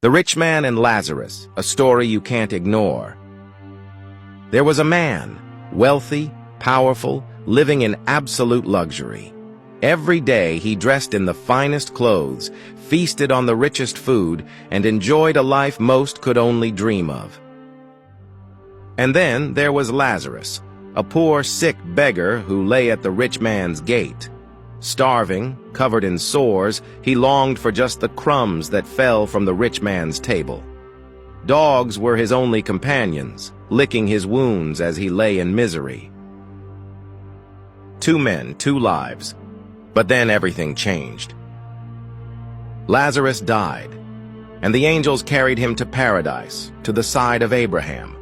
The Rich Man and Lazarus, a story you can't ignore. There was a man, wealthy, powerful, living in absolute luxury. Every day he dressed in the finest clothes, feasted on the richest food, and enjoyed a life most could only dream of. And then there was Lazarus, a poor, sick beggar who lay at the rich man's gate. Starving, covered in sores, he longed for just the crumbs that fell from the rich man's table. Dogs were his only companions, licking his wounds as he lay in misery. 2 men, 2 lives. But then everything changed. Lazarus died, and the angels carried him to paradise, to the side of Abraham.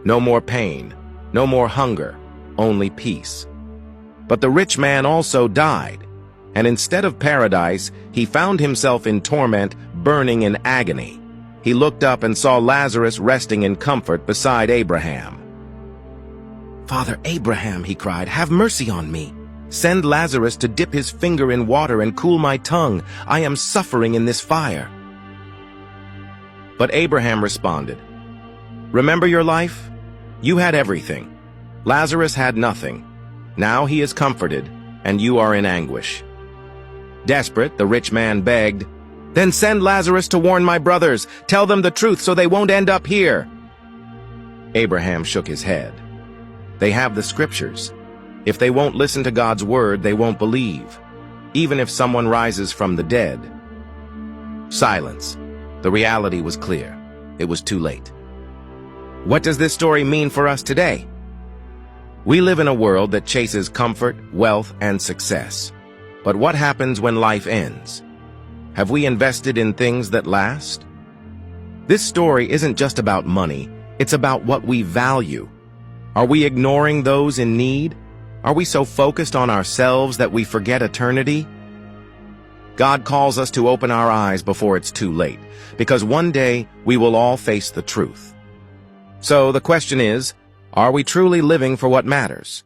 No more pain, no more hunger, only peace. But the rich man also died, and instead of paradise, he found himself in torment, burning in agony. He looked up and saw Lazarus resting in comfort beside Abraham. "Father Abraham," he cried, "have mercy on me. Send Lazarus to dip his finger in water and cool my tongue. I am suffering in this fire." But Abraham responded, "Remember your life? You had everything. Lazarus had nothing. Now he is comforted, and you are in anguish." Desperate, the rich man begged, "Then send Lazarus to warn my brothers. Tell them the truth so they won't end up here." Abraham shook his head. "They have the scriptures. If they won't listen to God's word, they won't believe, even if someone rises from the dead." Silence. The reality was clear. It was too late. What does this story mean for us today? We live in a world that chases comfort, wealth, and success. But what happens when life ends? Have we invested in things that last? This story isn't just about money, it's about what we value. Are we ignoring those in need? Are we so focused on ourselves that we forget eternity? God calls us to open our eyes before it's too late, because one day we will all face the truth. So the question is, are we truly living for what matters?